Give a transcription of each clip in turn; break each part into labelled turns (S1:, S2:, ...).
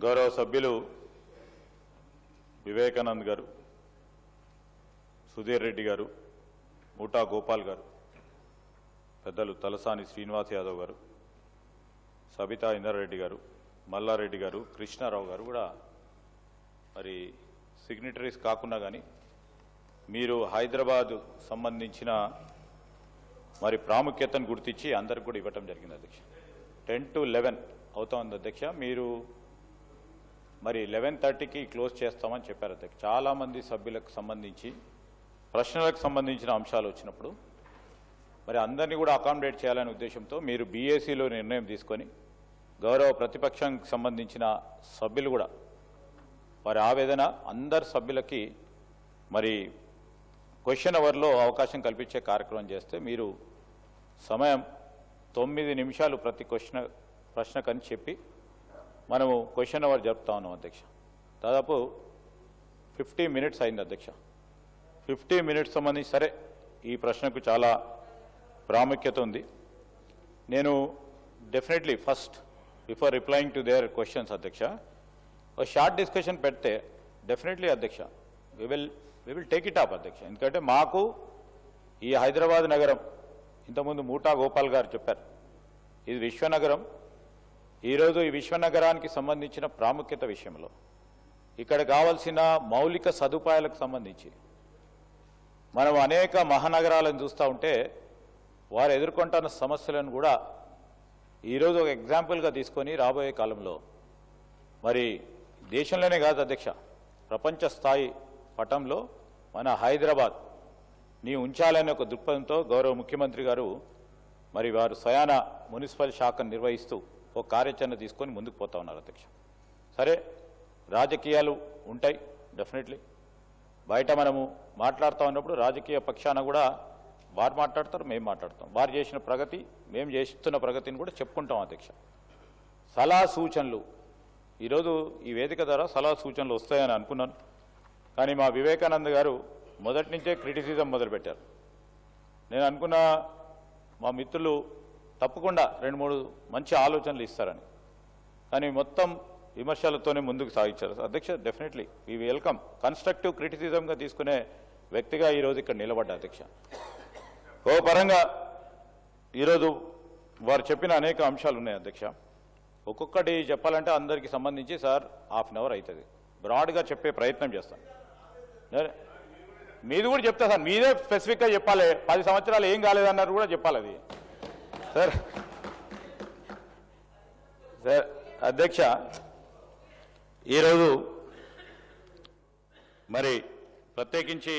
S1: గౌరవ సభ్యులు వివేకానంద్ గారు, సుధీర్ రెడ్డి గారు, మూటా గోపాల్ గారు, పెద్దలు తలసాని శ్రీనివాస్ యాదవ్ గారు, సబితా ఇందర్రెడ్డి గారు, మల్లారెడ్డి గారు, కృష్ణారావు గారు కూడా మరి సిగ్నేటరీస్ కాకుండా కానీ మీరు హైదరాబాద్ సంబంధించిన మరి ప్రాముఖ్యతను గుర్తించి అందరికి కూడా ఇవ్వటం జరిగింది అధ్యక్ష. 10 to 11 అవుతోంది అధ్యక్ష. మీరు మరి 11:30కి క్లోజ్ చేస్తామని చెప్పారు అధ్యక్ష. చాలామంది సభ్యులకు సంబంధించి ప్రశ్నలకు సంబంధించిన అంశాలు వచ్చినప్పుడు మరి అందరినీ కూడా అకామిడేట్ చేయాలనే ఉద్దేశంతో మీరు బీఏసీలో నిర్ణయం తీసుకొని గౌరవ ప్రతిపక్షానికి సంబంధించిన సభ్యులు కూడా వారి ఆవేదన అందరి సభ్యులకి మరి క్వశ్చన్ అవర్లో అవకాశం కల్పించే కార్యక్రమం చేస్తే మీరు సమయం 9 నిమిషాలు ప్రతి ప్రశ్నకని చెప్పి మనము క్వశ్చన్ అవర్ జరుపుతా ఉన్నాం అధ్యక్ష. దాదాపు 50 మినిట్స్ అయింది అధ్యక్ష. 50 మినిట్స్ సంబంధించి సరే ఈ ప్రశ్నకు చాలా ప్రాముఖ్యత ఉంది. నేను definitely first before replying to their questions అధ్యక్ష ఒక షార్ట్ డిస్కషన్ పెడితే డెఫినెట్లీ అధ్యక్ష we will take it up అధ్యక్ష. ఎందుకంటే మాకు ఈ హైదరాబాద్ నగరం ఇంతకుముందు మూటా గోపాల్ గారు చెప్పారు, ఇది విశ్వనగరం. ఈరోజు ఈ విశ్వనగరానికి సంబంధించిన ప్రాముఖ్యత విషయంలో ఇక్కడ కావాల్సిన మౌలిక సదుపాయాలకు సంబంధించి మనం అనేక మహానగరాలను చూస్తూ ఉంటే వారు ఎదుర్కొంటున్న సమస్యలను కూడా ఈరోజు ఒక ఎగ్జాంపుల్గా తీసుకొని రాబోయే కాలంలో మరి దేశంలోనే కాదు అధ్యక్ష, ప్రపంచ స్థాయి పటంలో మన హైదరాబాద్ని ఉంచాలనే ఒక దృక్పథంతో గౌరవ ముఖ్యమంత్రి గారు మరి వారు స్వయాన మున్సిపల్ శాఖను నిర్వహిస్తూ ఒక కార్యాచరణ తీసుకొని ముందుకు పోతా ఉన్నారు అధ్యక్ష. సరే రాజకీయాలు ఉంటాయి డెఫినెట్లీ, బయట మనము మాట్లాడుతూ ఉన్నప్పుడు రాజకీయ పక్షాన కూడా వారు మాట్లాడతారు, మేము మాట్లాడతాం. వారు చేసిన ప్రగతి, మేము చేస్తున్న ప్రగతిని కూడా చెప్పుకుంటాం అధ్యక్ష. సలహా సూచనలు ఈరోజు ఈ వేదిక ద్వారా సలహా సూచనలు వస్తాయని అనుకున్నాను, కానీ మా వివేకానంద్ గారు మొదటి నుంచే క్రిటిసిజం మొదలుపెట్టారు. నేను అనుకున్న మా మిత్రులు తప్పకుండా 2-3 మంచి ఆలోచనలు ఇస్తారని, కానీ మొత్తం విమర్శలతోనే ముందుకు సాగించారు అధ్యక్ష. డెఫినెట్లీ వీ వెల్కమ్ కన్స్ట్రక్టివ్ క్రిటిసిజంగా తీసుకునే వ్యక్తిగా ఈరోజు ఇక్కడ నిలబడ్డా అధ్యక్ష. ఓ పరంగా ఈరోజు వారు చెప్పిన అనేక అంశాలు ఉన్నాయి అధ్యక్ష. ఒక్కొక్కటి చెప్పాలంటే అందరికీ సంబంధించి సార్ ½ అన్ అవర్ అవుతుంది. బ్రాడ్గా చెప్పే ప్రయత్నం చేస్తాను. మీది కూడా చెప్తా సార్, మీదే స్పెసిఫిక్గా చెప్పాలి. 10 సంవత్సరాలు ఏం కాలేదన్నారు కూడా చెప్పాలి అది సార్. సార్ అధ్యక్ష, ఈరోజు మరి ప్రత్యేకించి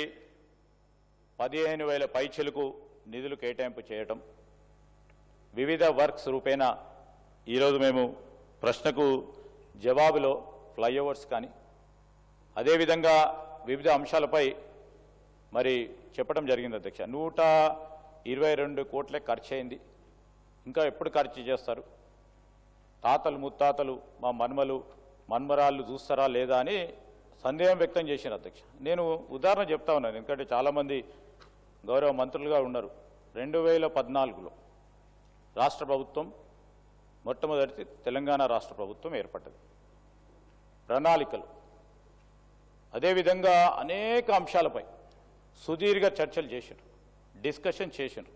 S1: 15,000 పైచిలకు నిధులు కేటాయింపు చేయటం, వివిధ వర్క్స్ రూపేణా ఈరోజు మేము ప్రశ్నకు జవాబులో ఫ్లైఓవర్స్ కానీ అదేవిధంగా వివిధ అంశాలపై మరి చెప్పడం జరిగింది అధ్యక్ష. 122 కోట్లే ఖర్చు అయింది. ఇంకా ఎప్పుడు ఖర్చు చేస్తారు? తాతలు ముత్తాతలు మా మన్మరాళ్ళు చూస్తారా లేదా అని సందేహం వ్యక్తం చేశారు అధ్యక్ష. నేను ఉదాహరణ చెప్తా ఉన్నాను, ఎందుకంటే చాలామంది గౌరవ మంత్రులుగా ఉన్నారు. 2014లో రాష్ట్ర ప్రభుత్వం మొట్టమొదటి తెలంగాణ రాష్ట్ర ప్రభుత్వం ఏర్పడ్డది. ప్రణాళికలు అదేవిధంగా అనేక అంశాలపై సుదీర్ఘ చర్చలు చేశారు, డిస్కషన్ చేశారు.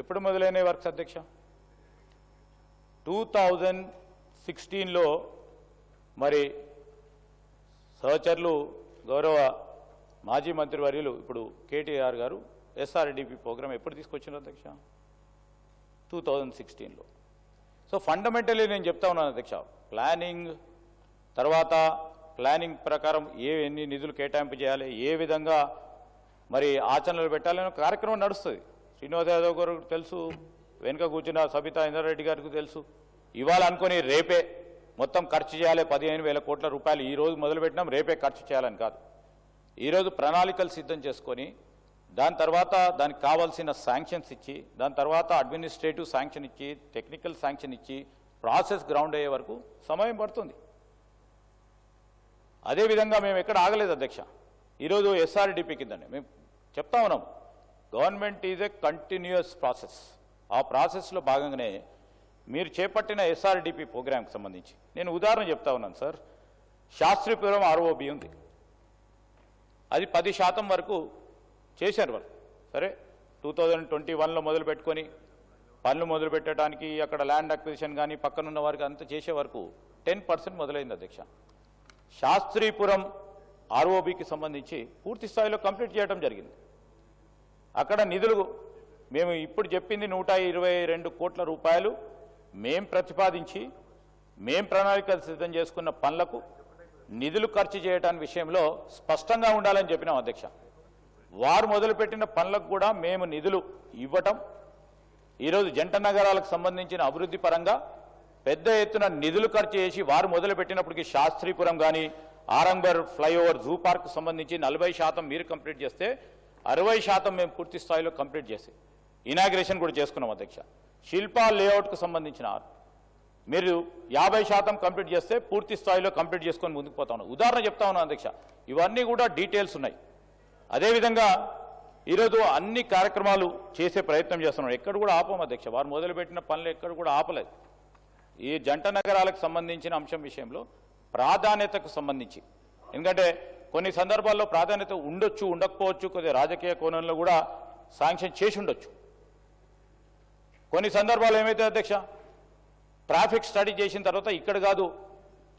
S1: ఎప్పుడు మొదలైన వర్క్స్ అధ్యక్ష? 2016లో మరి సహచరులు గౌరవ మాజీ మంత్రివర్యులు ఇప్పుడు కేటీఆర్ గారు ఎస్ఆర్డిపి ప్రోగ్రాం ఎప్పుడు తీసుకొచ్చారు అధ్యక్ష? 2016లో. సో ఫండమెంటలీ నేను చెప్తా ఉన్నాను అధ్యక్ష, ప్లానింగ్ తర్వాత ప్లానింగ్ ప్రకారం ఎన్ని నిధులు కేటాయింపు చేయాలి, ఏ విధంగా మరి ఆచరణలు పెట్టాలనే కార్యక్రమం నడుస్తుంది. శ్రీనివాస్ యాదవ్ గారు తెలుసు, వెనుక కూర్చున్న సబితా ఇందర్రెడ్డి గారికి తెలుసు. ఇవాళ అనుకుని రేపే మొత్తం ఖర్చు చేయాలి 15,000 కోట్ల రూపాయలు ఈ రోజు మొదలుపెట్టినాం, రేపే ఖర్చు చేయాలని కాదు. ఈరోజు ప్రణాళికలు సిద్ధం చేసుకొని దాని తర్వాత దానికి కావాల్సిన శాంక్షన్స్ ఇచ్చి, దాని తర్వాత అడ్మినిస్ట్రేటివ్ శాంక్షన్ ఇచ్చి, టెక్నికల్ శాంక్షన్ ఇచ్చి ప్రాసెస్ గ్రౌండ్ అయ్యే వరకు సమయం పడుతుంది. అదేవిధంగా మేము ఎక్కడ ఆగలేదు అధ్యక్ష. ఈరోజు ఎస్ఆర్డిపి కిందండి మేము చెప్తా ఉన్నాం, government is a continuous process. ఆ ప్రాసెస్లో భాగంగానే మీరు చేపట్టిన ఎస్ఆర్డిపి ప్రోగ్రాంకి సంబంధించి నేను ఉదాహరణ చెప్తా ఉన్నాను సార్. శాస్త్రీపురం ఆర్ఓబి ఉంది, అది 10% వరకు చేశారు వాళ్ళు. సరే 2021లో మొదలు పెట్టుకొని పనులు మొదలు పెట్టడానికి అక్కడ ల్యాండ్ అక్విజిషన్ కానీ పక్కనున్న వారికి అంతా చేసే వరకు 10% మొదలైంది అధ్యక్ష. శాస్త్రీపురం ఆర్ఓబికి సంబంధించి పూర్తి స్థాయిలో కంప్లీట్ చేయడం జరిగింది. అక్కడ నిధులు మేము ఇప్పుడు చెప్పింది 122 కోట్ల రూపాయలు మేం ప్రతిపాదించి మేం ప్రణాళిక సిద్ధం చేసుకున్న పనులకు నిధులు ఖర్చు చేయడానికి విషయంలో స్పష్టంగా ఉండాలని చెప్పినాం అధ్యక్ష. వారు మొదలుపెట్టిన పనులకు కూడా మేము నిధులు ఇవ్వటం, ఈరోజు జంట నగరాలకు సంబంధించిన అభివృద్ధి పరంగా పెద్ద ఎత్తున నిధులు ఖర్చు చేసి వారు మొదలుపెట్టినప్పటికీ శాస్త్రీపురం కానీ ఆరంగర్ ఫ్లైఓవర్ జూ పార్క్ సంబంధించి 40% మీరు కంప్లీట్ చేస్తే 60% మేము పూర్తి స్థాయిలో కంప్లీట్ చేసి ఇనాగ్రేషన్ కూడా చేసుకున్నాం అధ్యక్ష. శిల్పా లేఅవుట్కు సంబంధించిన మీరు 50% కంప్లీట్ చేస్తే పూర్తి స్థాయిలో కంప్లీట్ చేసుకొని ముందుకు పోతా ఉన్నాం. ఉదాహరణ చెప్తా ఉన్నాం అధ్యక్ష, ఇవన్నీ కూడా డీటెయిల్స్ ఉన్నాయి. అదేవిధంగా ఈరోజు అన్ని కార్యక్రమాలు చేసే ప్రయత్నం చేస్తున్నాం, ఎక్కడ కూడా ఆపం అధ్యక్ష. వారు మొదలుపెట్టిన పనులు ఎక్కడ కూడా ఆపలేదు. ఈ జంట నగరాలకు సంబంధించిన అంశం విషయంలో ప్రాధాన్యతకు సంబంధించి, ఎందుకంటే కొన్ని సందర్భాల్లో ప్రాధాన్యత ఉండొచ్చు, ఉండకపోవచ్చు, కొద్దిగా రాజకీయ కోణంలో కూడా శాంక్షన్ చేసి ఉండొచ్చు. కొన్ని సందర్భాలు ఏమైతే అధ్యక్ష, ట్రాఫిక్ స్టడీ చేసిన తర్వాత ఇక్కడ కాదు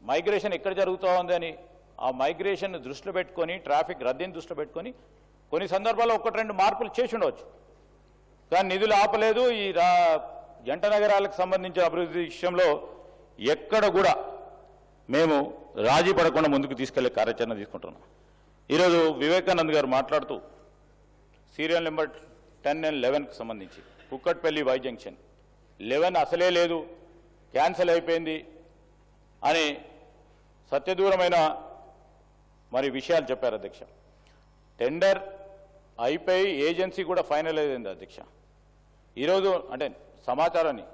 S1: మైగ్రేషన్ ఎక్కడ జరుగుతూ ఉంది అని ఆ మైగ్రేషన్ దృష్టిలో పెట్టుకొని ట్రాఫిక్ రద్దీని దృష్టిలో పెట్టుకొని కొన్ని సందర్భాల్లో 1-2 మార్పులు చేసి ఉండవచ్చు. కానీ నిధులు ఆపలేదు. ఈ జంట నగరాలకు సంబంధించిన అభివృద్ధి విషయంలో ఎక్కడ కూడా మేము రాజీ పడకుండా ముందుకు తీసుకెళ్లే కార్యాచరణ తీసుకుంటున్నాం. ఈరోజు వివేకానంద్ గారు మాట్లాడుతూ సీరియల్ నెంబర్ 10 and 11కి సంబంధించి కుక్కట్పల్లి వై జంక్షన్ 11 అసలే లేదు, క్యాన్సిల్ అయిపోయింది అని సత్యదూరమైన మరి విషయాలు చెప్పారు అధ్యక్ష. టెండర్ అయిపోయి ఏజెన్సీ కూడా ఫైనలైజ్ అయింది అధ్యక్ష. ఈరోజు అంటే సమాచారాన్ని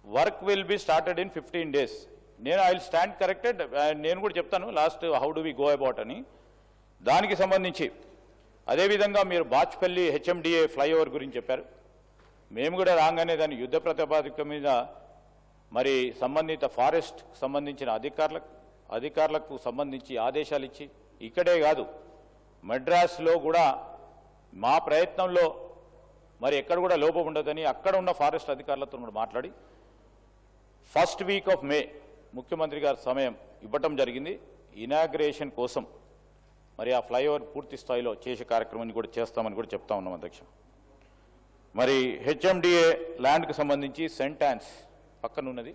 S1: work will be started in 15 days. నేను ఐ విల్ స్టాండ్ కరెక్టెడ్. నేను కూడా చెప్తాను last how do we go about అని. దానికి సంబంధించి అదేవిధంగా మీరు బాచ్పల్లి హెచ్ఎండిఏ ఫ్లైఓవర్ గురించి చెప్పారు. మేము కూడా రాగానే దాని యుద్ధ ప్రాతిపదిక మీద మరి సంబంధిత ఫారెస్ట్ సంబంధించిన అధికారులకు సంబంధించి ఆదేశాలు ఇచ్చి ఇక్కడే కాదు మద్రాసులో కూడా మా ప్రయత్నంలో మరి ఎక్కడ కూడా లోపం ఉండదని అక్కడ ఉన్న ఫారెస్ట్ అధికారులతో కూడా మాట్లాడి ఫస్ట్ వీక్ ఆఫ్ మే ముఖ్యమంత్రి గారి సమయం ఇవ్వటం జరిగింది. ఇనాగ్రేషన్ కోసం మరి ఆ ఫ్లైఓవర్ పూర్తి స్థాయిలో చేసే కార్యక్రమాన్ని కూడా చేస్తామని కూడా చెప్తా ఉన్నాం అధ్యక్ష. మరి హెచ్ఎండిఏ ల్యాండ్కి సంబంధించి సెంటాన్స్ పక్కనున్నది,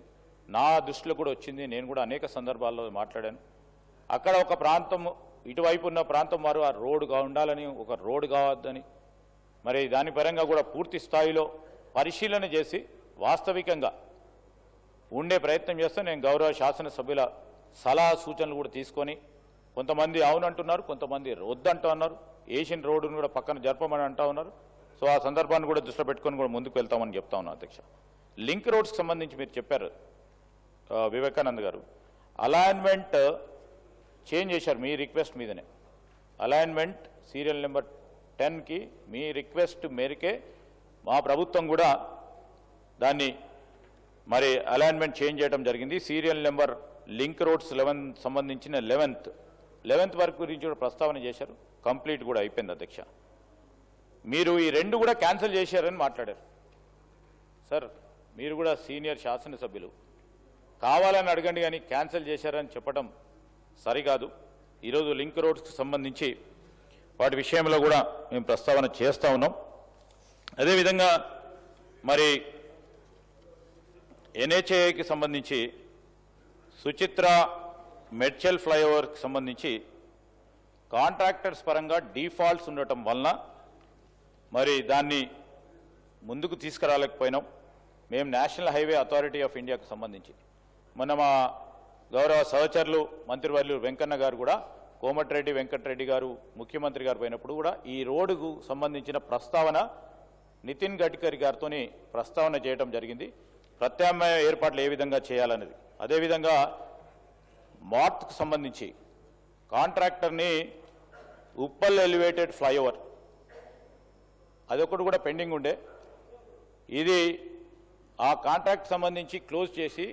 S1: నా దృష్టిలో కూడా వచ్చింది. నేను కూడా అనేక సందర్భాల్లో మాట్లాడాను. అక్కడ ఒక ప్రాంతం ఇటువైపు ఉన్న ప్రాంతం వారు ఆ రోడ్డుగా ఉండాలని, ఒక రోడ్డు కావద్దని మరి దాని పరంగా కూడా పూర్తి స్థాయిలో పరిశీలన చేసి వాస్తవికంగా ఉండే ప్రయత్నం చేస్తే నేను గౌరవ శాసనసభ్యుల సలహా సూచనలు కూడా తీసుకొని కొంతమంది అవునంటున్నారు, కొంతమంది వద్దంటూ ఉన్నారు. ఏషియన్ రోడ్డును కూడా పక్కన జరపమని అంటూ ఉన్నారు. సో ఆ సందర్భాన్ని కూడా దృష్టిలో పెట్టుకొని కూడా ముందుకు వెళ్తామని చెప్తా ఉన్నాను అధ్యక్ష. లింక్ రోడ్స్కి సంబంధించి మీరు చెప్పారు వివేకానంద్ గారు, అలైన్మెంట్ చేంజ్ చేశారు మీ రిక్వెస్ట్ మీదనే. అలైన్మెంట్ సీరియల్ నెంబర్ 10కి మీ రిక్వెస్ట్ మేరకే మా ప్రభుత్వం కూడా దాన్ని మరి అలైన్మెంట్ చేంజ్ చేయడం జరిగింది. సీరియల్ నెంబర్ లింక్ రోడ్స్ 11 సంబంధించిన 11th వరకు గురించి కూడా ప్రస్తావన చేశారు. కంప్లీట్ కూడా అయిపోయింది అధ్యక్ష. మీరు ఈ 2 కూడా క్యాన్సిల్ చేశారని మాట్లాడారు. సార్ మీరు కూడా సీనియర్ శాసనసభ్యులు, కావాలని అడగండి కానీ క్యాన్సిల్ చేశారని చెప్పడం సరికాదు. ఈరోజు లింక్ రోడ్స్కి సంబంధించి వాటి విషయంలో కూడా మేము ప్రస్తావన చేస్తూ ఉన్నాం. అదేవిధంగా మరి ఎన్హెచ్ఏకి సంబంధించి సుచిత్ర మెడ్చల్ ఫ్లైఓవర్కి సంబంధించి కాంట్రాక్టర్స్ పరంగా డిఫాల్ట్స్ ఉండటం వలన మరి దాన్ని ముందుకు తీసుకురాలేకపోయినాం. మేము నేషనల్ హైవే అథారిటీ ఆఫ్ ఇండియాకు సంబంధించి మొన్న మా గౌరవ సహచరులు మంత్రివర్యులు వెంకన్న గారు కూడా కోమటిరెడ్డి వెంకటరెడ్డి గారు ముఖ్యమంత్రి గారు పోయినప్పుడు కూడా ఈ రోడ్డుకు సంబంధించిన ప్రస్తావన నితిన్ గడ్కరీ గారితో ప్రస్తావన చేయడం జరిగింది. ప్రత్యామ్నాయ ఏర్పాట్లు ఏ విధంగా చేయాలనేది. అదేవిధంగా మార్త్కు సంబంధించి కాంట్రాక్టర్ని ఉప్పల్ ఎలివేటెడ్ ఫ్లైఓవర్ అదొకటి కూడా పెండింగ్ ఉండే. ఇది ఆ కాంట్రాక్ట్ సంబంధించి క్లోజ్ చేసి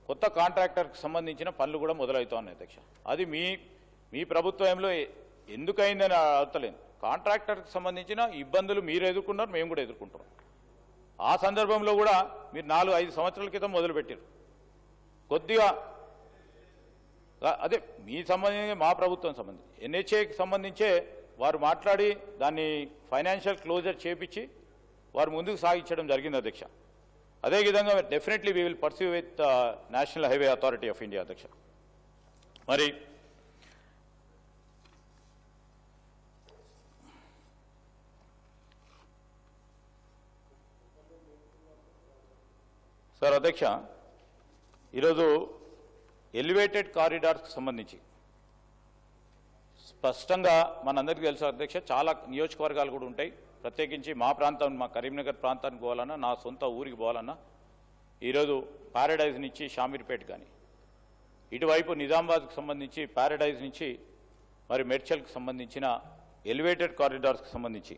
S1: కొత్త కాంట్రాక్టర్కి సంబంధించిన పనులు కూడా మొదలవుతా ఉన్నాయి అధ్యక్ష. అది మీ ప్రభుత్వంలో ఎందుకైందని అర్థలేను. కాంట్రాక్టర్కి సంబంధించిన ఇబ్బందులు మీరు ఎదుర్కొన్నారు, మేము కూడా ఎదుర్కొంటున్నాం. ఆ సందర్భంలో కూడా మీరు 4-5 సంవత్సరాల క్రితం మొదలుపెట్టారు. కొద్దిగా అదే మీ సంబంధించి మా ప్రభుత్వం సంబంధించి ఎన్హెచ్ఏకి సంబంధించే వారు మాట్లాడి దాన్ని ఫైనాన్షియల్ క్లోజర్ చేపించి వారు ముందుకు సాగించడం జరిగింది అధ్యక్ష. అదేవిధంగా definitely we will perceive with national highway authority of India అధ్యక్ష. మరి సార్ అధ్యక్ష, ఈరోజు ఎలివేటెడ్ కారిడార్స్కి సంబంధించి స్పష్టంగా మనందరికీ తెలుసు అధ్యక్ష, చాలా నియోజకవర్గాలు కూడా ఉంటాయి. ప్రత్యేకించి మా ప్రాంతం, మా కరీంనగర్ ప్రాంతానికి పోవాలన్నా, నా సొంత ఊరికి పోవాలన్నా ఈరోజు ప్యారడైజ్ నుంచి షామీర్పేట కానీ, ఇటువైపు నిజామాబాద్కి సంబంధించి ప్యారడైజ్ నుంచి మరి మెడ్చల్కి సంబంధించిన ఎలివేటెడ్ కారిడార్స్కి సంబంధించి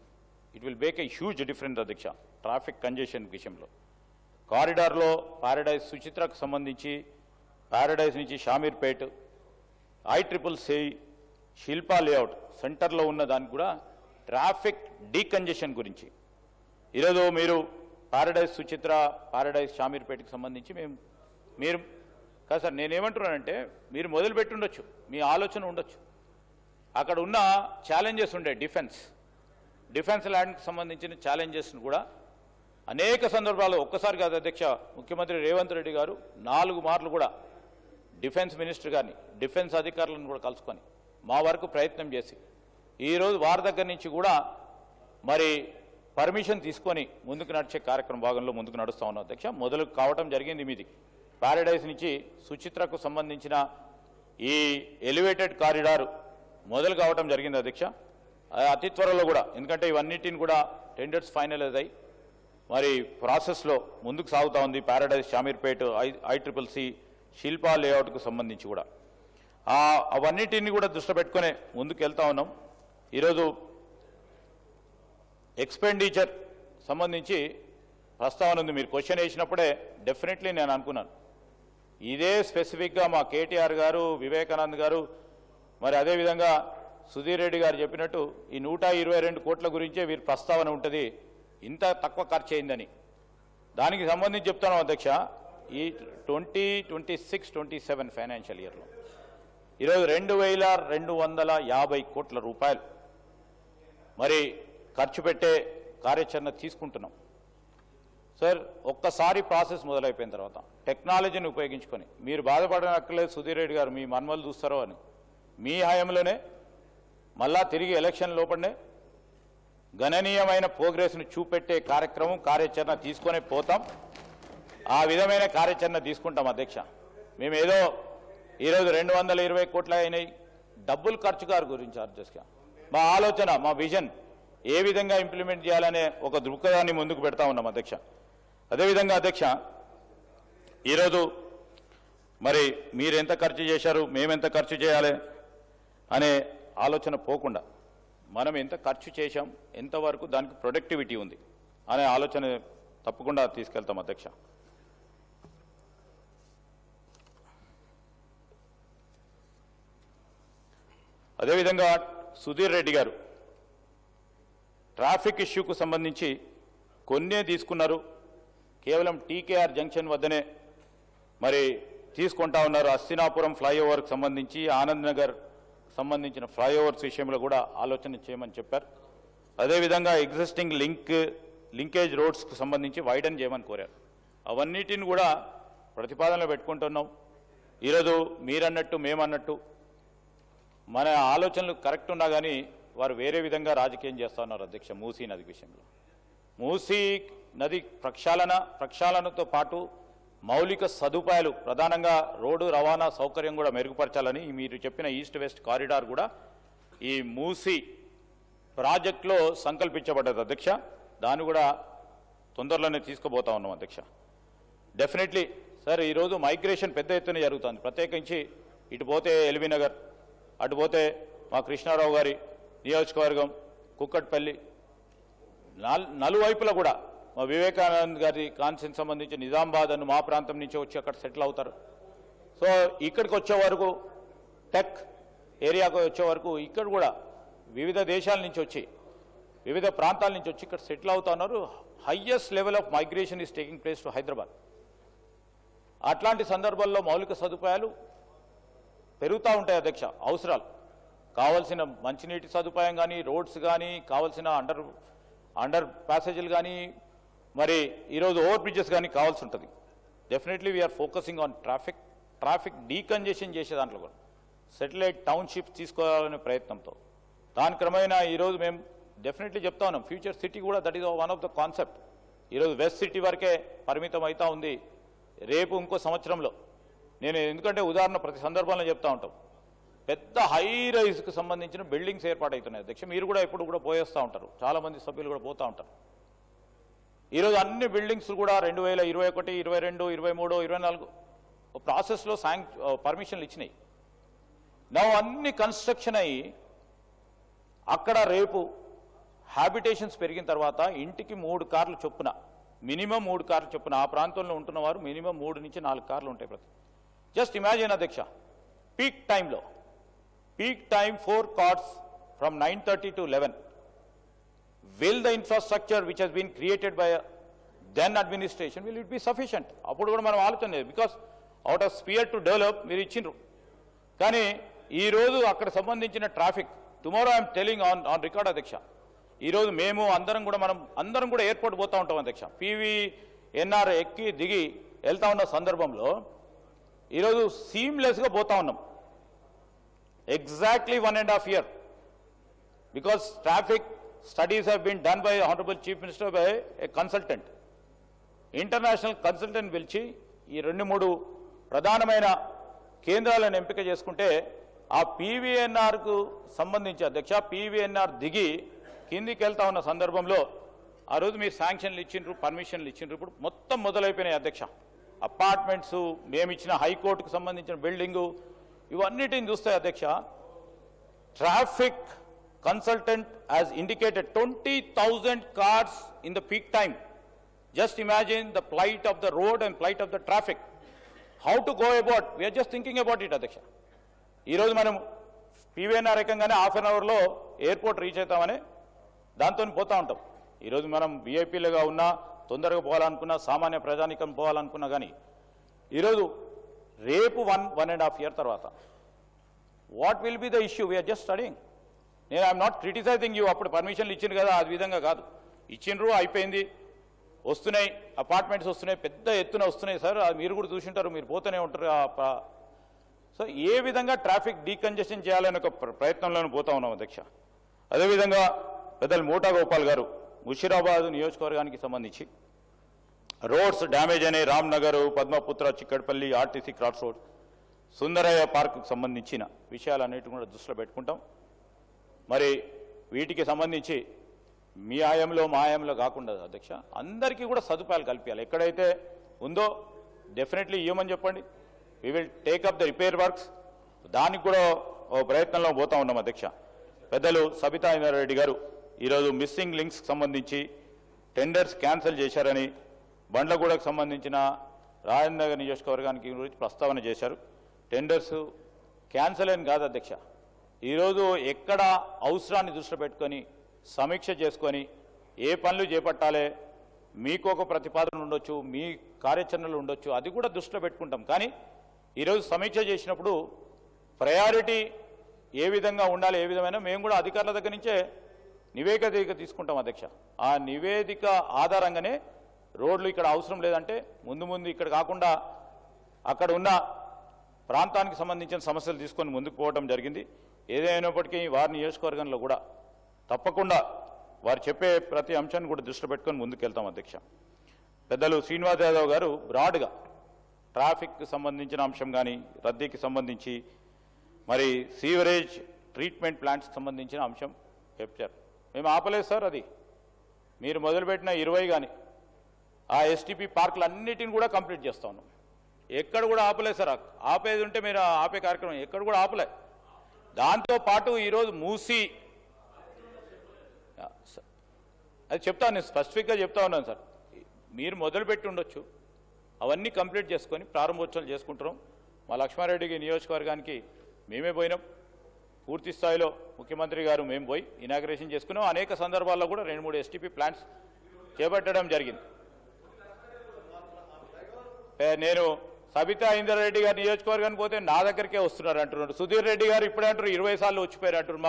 S1: it will make a huge difference అధ్యక్ష ట్రాఫిక్ కంజెషన్ విషయంలో. కారిడార్లో ప్యారడైజ్ సుచిత్రకు సంబంధించి ప్యారడైజ్ నుంచి షామీర్పేట్, ICCC, శిల్పా లేఅవుట్ సెంటర్లో ఉన్న దానికి కూడా ట్రాఫిక్ డీకంజెషన్ గురించి ఈరోజు మీరు ప్యారడైజ్ సుచిత్ర, ప్యారడైజ్ షామీర్పేటకి సంబంధించి మీరు కాదు సార్, నేనేమంటున్నానంటే మీరు మొదలుపెట్టి ఉండొచ్చు, మీ ఆలోచన ఉండొచ్చు. అక్కడ ఉన్న ఛాలెంజెస్ ఉండే డిఫెన్స్ ల్యాండ్కి సంబంధించిన ఛాలెంజెస్ను కూడా అనేక సందర్భాల్లో ఒక్కసారి కాదు అధ్యక్ష, ముఖ్యమంత్రి రేవంత్ రెడ్డి గారు 4 మార్లు కూడా డిఫెన్స్ మినిస్టర్ గారిని, డిఫెన్స్ అధికారులను కూడా కలుసుకొని మా వరకు ప్రయత్నం చేసి ఈరోజు వారి దగ్గర నుంచి కూడా మరి పర్మిషన్ తీసుకొని ముందుకు నడిచే కార్యక్రమం భాగంలో ముందుకు నడుస్తూ ఉన్నాం అధ్యక్ష. మొదలు కావటం జరిగింది మీది. ప్యారడైజ్ నుంచి సుచిత్రకు సంబంధించిన ఈ ఎలివేటెడ్ కారిడార్ మొదలు కావటం జరిగింది అధ్యక్ష. అతి త్వరలో కూడా, ఎందుకంటే ఇవన్నిటిని కూడా టెండర్స్ ఫైనలైజ్ అయ్యి మరి ప్రాసెస్లో ముందుకు సాగుతూ ఉంది. ప్యారడైజ్ షామీర్పేట్, ICCC, శిల్పా లేఅవుట్కు సంబంధించి కూడా అవన్నిటిని కూడా దృష్టి పెట్టుకునే ముందుకు వెళ్తా ఉన్నాం. ఈరోజు ఎక్స్పెండిచర్ సంబంధించి ప్రస్తావన ఉంది. మీరు క్వశ్చన్ వేసినప్పుడే డెఫినెట్లీ నేను అనుకున్నాను, ఇదే స్పెసిఫిక్గా మా కేటీఆర్ గారు, వివేకానంద్ గారు, మరి అదేవిధంగా సుధీర్ రెడ్డి గారు చెప్పినట్టు ఈ 122 కోట్ల గురించే వీరి ప్రస్తావన ఉంటుంది, ఇంత తక్కువ ఖర్చు అయిందని. దానికి సంబంధించి చెప్తాను అధ్యక్ష, ఈ 2026-27 ఫైనాన్షియల్ ఇయర్లో ఈరోజు 2250 కోట్ల రూపాయలు మరి ఖర్చు పెట్టే కార్యాచరణ తీసుకుంటున్నాం సార్. ఒక్కసారి ప్రాసెస్ మొదలైపోయిన తర్వాత టెక్నాలజీని ఉపయోగించుకొని, మీరు బాధపడనక్కర్లేదు సుధీర్ రెడ్డి గారు, మీ మన్మలు చూస్తారో అని, మీ హయాంలోనే మళ్ళా తిరిగి ఎలక్షన్ లోపలనే గణనీయమైన ప్రోగ్రెస్ను చూపెట్టే కార్యాచరణ తీసుకొని పోతాం. ఆ విధమైన కార్యాచరణ తీసుకుంటాం అధ్యక్ష. మేమేదో ఈరోజు 220 కోట్ల అయినాయి డబ్బులు ఖర్చు గారి గురించి అధ్యక్ష, మా ఆలోచన, మా విజన్ ఏ విధంగా ఇంప్లిమెంట్ చేయాలనే ఒక దృక్పథాన్ని ముందుకు పెడతా ఉన్నాం అధ్యక్ష. అదేవిధంగా అధ్యక్ష, ఈరోజు మరి మీరు ఎంత ఖర్చు చేశారు, మేమెంత ఖర్చు చేయాలి అనే ఆలోచన పోకుండా మనం ఎంత ఖర్చు చేశాం, ఎంతవరకు దానికి ప్రొడక్టివిటీ ఉంది అనే ఆలోచన తప్పకుండా తీసుకెళ్తాం అధ్యక్ష. అదేవిధంగా సుధీర్ రెడ్డి గారు ట్రాఫిక్ ఇష్యూకు సంబంధించి కొన్నే తీసుకున్నారు, కేవలం TKR జంక్షన్ వద్దనే మరి తీసుకుంటా ఉన్నారు. అస్తినాపురం ఫ్లైఓవర్కి సంబంధించి, ఆనంద్ నగర్ సంబంధించిన ఫ్లైఓవర్స్ విషయంలో కూడా ఆలోచన చేయమని చెప్పారు. అదేవిధంగా ఎగ్జిస్టింగ్ లింకేజ్ రోడ్స్కు సంబంధించి వైడన్ చేయమని కోరారు. అవన్నిటిని కూడా ప్రతిపాదనలో పెట్టుకుంటున్నాం. ఈరోజు మీరన్నట్టు మేమన్నట్టు మన ఆలోచనలు కరెక్ట్ ఉన్నా కానీ వారు వేరే విధంగా రాజకీయం చేస్తూ ఉన్నారు అధ్యక్ష. మూసీ నది విషయంలో, మూసీ నది ప్రక్షాళనతో పాటు మౌలిక సదుపాయాలు, ప్రధానంగా రోడ్డు రవాణా సౌకర్యం కూడా మెరుగుపరచాలని మీరు చెప్పిన ఈస్ట్ వెస్ట్ కారిడార్ కూడా ఈ మూసీ ప్రాజెక్టులో సంకల్పించబడ్డది అధ్యక్ష. దాన్ని కూడా తొందరలోనే తీసుకుపోతా ఉన్నాం అధ్యక్ష. డెఫినెట్లీ సార్, ఈరోజు మైగ్రేషన్ పెద్ద ఎత్తున జరుగుతుంది. ప్రత్యేకించి ఇటు పోతే ఎల్బీ నగర్, అటు పోతే మా కృష్ణారావు గారి నియోజకవర్గం, కుక్కట్పల్లి, నలువైపులా కూడా మా వివేకానంద్ గారి కాన్సెన్స్ సంబంధించి నిజామాబాద్ అని మా ప్రాంతం నుంచి వచ్చి అక్కడ సెటిల్ అవుతారు. సో ఇక్కడికి వచ్చే వరకు టెక్ ఏరియాకు వచ్చే వరకు ఇక్కడ కూడా వివిధ దేశాల నుంచి వచ్చి వివిధ ప్రాంతాల నుంచి వచ్చి ఇక్కడ సెటిల్ అవుతా ఉన్నారు. Highest level of migration is taking place to Hyderabad. అట్లాంటి సందర్భాల్లో మౌలిక సదుపాయాలు పెరుగుతూ ఉంటాయి అధ్యక్ష. అవసరాలు కావాల్సిన మంచినీటి సదుపాయం కానీ, రోడ్స్ కానీ, కావాల్సిన అండర్ ప్యాసేజీలు కానీ, మరి ఈరోజు ఓవర్ బ్రిడ్జెస్ కానీ కావాల్సి ఉంటుంది. Definitely we are focusing on traffic decongestion చేసే దాంట్లో కూడా సెటిలైట్ టౌన్షిప్స్ తీసుకోవాలనే ప్రయత్నంతో దాని క్రమేణా ఈరోజు మేము డెఫినెట్లీ చెప్తా ఉన్నాం. ఫ్యూచర్ సిటీ కూడా that is one of the concept. ఈరోజు వెస్ట్ సిటీ వరకే పరిమితం అవుతా ఉంది. రేపు ఇంకో సంవత్సరంలో నేను ఎందుకంటే ఉదాహరణ ప్రతి సందర్భంలో చెప్తా ఉంటాం, పెద్ద హై రైజ్కి సంబంధించిన బిల్డింగ్స్ ఏర్పాటవుతున్నాయి అధ్యక్ష. మీరు కూడా ఎప్పుడు కూడా పోయేస్తూ ఉంటారు, చాలామంది సభ్యులు కూడా పోతూ ఉంటారు. ఈరోజు అన్ని బిల్డింగ్స్ కూడా 2021, 22, 23, 24 ప్రాసెస్లో పర్మిషన్లు ఇచ్చినాయి. అన్ని కన్స్ట్రక్షన్ అయ్యి అక్కడ రేపు హ్యాబిటేషన్స్ పెరిగిన తర్వాత ఇంటికి 3 కార్లు చొప్పున, మినిమం 3 కార్లు చొప్పున, ఆ ప్రాంతంలో ఉంటున్న వారు మినిమం 3 నుంచి 4 కార్లు ఉంటాయి ప్రతి. జస్ట్ ఇమాజిన్ అధ్యక్ష, peak time 4 cars from 9:30 to 11. Will the infrastructure which has been created by then administration, will it be sufficient? అప్పుడు కూడా మనం ఆలోచన లేదు. Because out of sphere to develop మీరు ఇచ్చిండ్రు. కానీ ఈరోజు అక్కడ సంబంధించిన traffic, tomorrow I'm telling on record అధ్యక్ష, ఈరోజు మేము అందరం కూడా ఎయిర్పోర్ట్ పోతూ ఉంటాం అధ్యక్ష. PVNR ఎక్కి దిగి వెళ్తా ఉన్న సందర్భంలో ఈరోజు సీమ్లెస్గా పోతా ఉన్నాం. Exactly 1.5 year. Because traffic studies have been done by Honorable Chief Minister by a consultant. International consultant పిలిచి ఈ 2-3 ప్రధానమైన కేంద్రాలను ఎంపిక చేసుకుంటే ఆ PVNRకు సంబంధించి అధ్యక్ష, PVNR దిగి కిందికి వెళ్తా ఉన్న సందర్భంలో ఆ రోజు మీరు శాంక్షన్లు ఇచ్చిండ్రు, పర్మిషన్లు ఇచ్చిండ్రు. ఇప్పుడు మొత్తం మొదలైపోయినాయి అధ్యక్ష. అపార్ట్మెంట్స్, మేము ఇచ్చిన హైకోర్టుకు సంబంధించిన బిల్డింగు, ఇవన్నిటిని చూస్తే అధ్యక్ష, traffic consultant has indicated 20,000 cars in the peak time. Just imagine the plight of the road and plight of the traffic. How to go about? We are just thinking about it, అధ్యక్ష. ఈరోజు మనం PVNR రకంగానే half an అవర్లో airport reach అవుతామని దాంతో పోతూ ఉంటాం. ఈరోజు మనం విఐపీలుగా ఉన్నా, తొందరగా పోవాలనుకున్నా, సామాన్య ప్రజానికం పోవాలనుకున్నా, కానీ ఈరోజు రేపు 1.5 year తర్వాత what will be the issue? We are just studying. నేను ఐఎమ్ నాట్ క్రిటిసైజింగ్ యూ. అప్పుడు పర్మిషన్లు ఇచ్చింది కదా, అది విధంగా కాదు. ఇచ్చిండ్రు, అయిపోయింది, వస్తున్నాయి, అపార్ట్మెంట్స్ వస్తున్నాయి, పెద్ద ఎత్తున వస్తున్నాయి సార్. అది మీరు కూడా చూసింటారు, మీరు పోతూనే ఉంటారు. సో ఏ విధంగా ట్రాఫిక్ డీకంజెషన్ చేయాలనే ఒక ప్రయత్నంలోనే పోతా ఉన్నాం అధ్యక్ష. అదేవిధంగా పెద్దలు మూటా గోపాల్ గారు ముషీరాబాద్ నియోజకవర్గానికి సంబంధించి రోడ్స్ డ్యామేజ్ అనే Ramnagar, Padmaputra, Chikkadpally, RTC cross road, Sundarayya పార్కుకు సంబంధించిన విషయాలన్నిటి కూడా దృష్టిలో పెట్టుకుంటాం. మరి వీటికి సంబంధించి మీ ఆయంలో మా ఆయంలో కాకుండా అధ్యక్ష, అందరికీ కూడా సదుపాయాలు కల్పించాలి. ఎక్కడైతే ఉందో డెఫినెట్లీ ఇవ్వమని చెప్పండి. We will take up the repair works. దానికి కూడా ఓ ప్రయత్నంలో పోతా ఉన్నాం అధ్యక్ష. పెద్దలు సబితా ఇంద్రారెడ్డి గారు ఈరోజు మిస్సింగ్ లింక్స్కి సంబంధించి టెండర్స్ క్యాన్సిల్ చేశారని, బండ్లగూడకు సంబంధించిన రాజనగర్ నియోజకవర్గానికి గురించి ప్రస్తావన చేశారు. టెండర్స్ క్యాన్సిల్ అని కాదు అధ్యక్ష, ఈరోజు ఎక్కడ అవసరాన్ని దృష్టిలో పెట్టుకొని సమీక్ష చేసుకొని ఏ పనులు చేపట్టాలి, మీకు ఒక ప్రతిపాదన ఉండొచ్చు, మీ కార్యాచరణలు ఉండొచ్చు, అది కూడా దృష్టిలో పెట్టుకుంటాం. కానీ ఈరోజు సమీక్ష చేసినప్పుడు ప్రయారిటీ ఏ విధంగా ఉండాలి, ఏ విధమైన మేము కూడా అధికారుల దగ్గర నుంచే నివేదిక తీసుకుంటాం అధ్యక్ష. ఆ నివేదిక ఆధారంగానే రోడ్లు ఇక్కడ అవసరం లేదంటే ముందు ఇక్కడ కాకుండా అక్కడ ఉన్న ప్రాంతానికి సంబంధించిన సమస్యలు తీసుకొని ముందుకు పోవడం జరిగింది. ఏదైనప్పటికీ వారి నియోజకవర్గంలో కూడా తప్పకుండా వారు చెప్పే ప్రతి అంశాన్ని కూడా దృష్టిలో పెట్టుకొని ముందుకు వెళ్తాం అధ్యక్ష. పెద్దలు శ్రీనివాస్ యాదవ్ గారు బ్రాడ్గా ట్రాఫిక్కి సంబంధించిన అంశం కానీ, రద్దీకి సంబంధించి, మరి సీవరేజ్ ట్రీట్మెంట్ ప్లాంట్స్కి సంబంధించిన అంశం చెప్పారు. మేము ఆపలేదు సార్, అది మీరు మొదలుపెట్టిన 20 కానీ ఆ STP పార్కులు అన్నిటిని కూడా కంప్లీట్ చేస్తా ఉన్నాం. ఎక్కడ కూడా ఆపలేదు సార్. ఆపేది ఉంటే మీరు ఆపే కార్యక్రమం ఎక్కడ కూడా ఆపలే. దాంతోపాటు ఈరోజు మూసి, అది చెప్తాను, నేను స్పెసిఫిక్గా చెప్తా ఉన్నాను సార్. మీరు మొదలుపెట్టి ఉండొచ్చు, అవన్నీ కంప్లీట్ చేసుకొని ప్రారంభోత్సవాలు చేసుకుంటున్నాం. మా లక్ష్మారెడ్డికి నియోజకవర్గానికి మేమే పోయినాం, పూర్తి స్థాయిలో ముఖ్యమంత్రి గారు మేము పోయి ఇనాగ్రేషన్ చేసుకున్నాం. అనేక సందర్భాల్లో కూడా 2-3 ఎస్టీపీ ప్లాంట్స్ చేపట్టడం జరిగింది. నేను సబితా ఇందర్ రెడ్డి గారి నియోజకవర్గానికి పోతే నా దగ్గరికే వస్తున్నారు అంటున్నారు. సుధీర్ రెడ్డి గారు ఇప్పుడే అంటారు 20 సార్లు వచ్చిపోయారు అంటారు.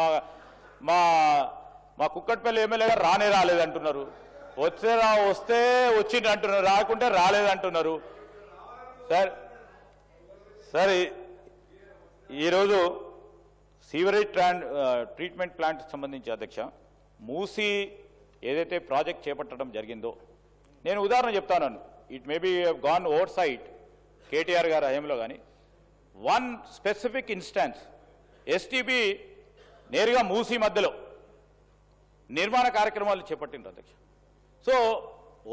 S1: మా మా కుక్కట్పల్లి ఎమ్మెల్యే గారు రాలేదంటున్నారు. వస్తే వచ్చింది అంటున్నారు, రాకుంటే రాలేదంటున్నారు. సార్ ఈరోజు సీవరేజ్ ట్రీట్మెంట్ ప్లాంట్ సంబంధించి అధ్యక్ష, మూసీ ఏదైతే ప్రాజెక్ట్ చేపట్టడం జరిగిందో, నేను ఉదాహరణ చెప్తాను. It may be gone oversight KTR గారి హయాంలో, కానీ వన్ స్పెసిఫిక్ ఇన్స్టాన్స్ ఎస్టీబీ నేరుగా మూసీ మధ్యలో నిర్మాణ కార్యక్రమాలు చేపట్టిండ్రు అధ్యక్ష. సో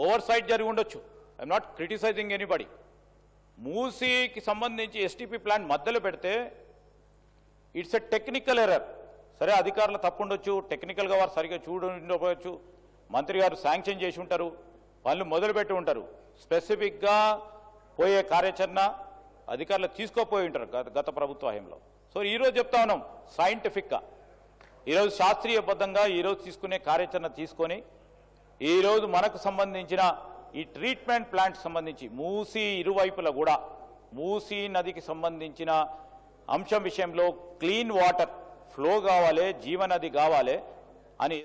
S1: ఓవర్ సైట్ జరిగి ఉండొచ్చు, ఐఎమ్ నాట్ క్రిటిసైజింగ్ ఎనీబడి. మూసీకి సంబంధించి ఎస్టీపీ ప్లాంట్ మధ్యలో పెడితే ఇట్స్ ఎ టెక్నికల్ ఎర్రర్. సరే, అధికారులు తప్పు ఉండొచ్చు, టెక్నికల్గా వారు సరిగ్గా ఉండకపోవచ్చు, మంత్రి గారు శాంక్షన్ చేసి ఉంటారు, వాళ్ళు మొదలుపెట్టి ఉంటారు. స్పెసిఫిక్గా పోయే కార్యాచరణ అధికారులు తీసుకోపోయి ఉంటారు గత ప్రభుత్వ హయాంలో. సో ఈరోజు చెప్తా ఉన్నాం సైంటిఫిక్గా, ఈరోజు శాస్త్రీయబద్ధంగా ఈరోజు తీసుకునే కార్యాచరణ తీసుకొని ఈరోజు మనకు సంబంధించిన ఈ ట్రీట్మెంట్ ప్లాంట్ సంబంధించి మూసీ ఇరువైపులా కూడా మూసీ నదికి సంబంధించిన అంశం విషయంలో క్లీన్ వాటర్ ఫ్లో కావాలి, జీవనది కావాలి అని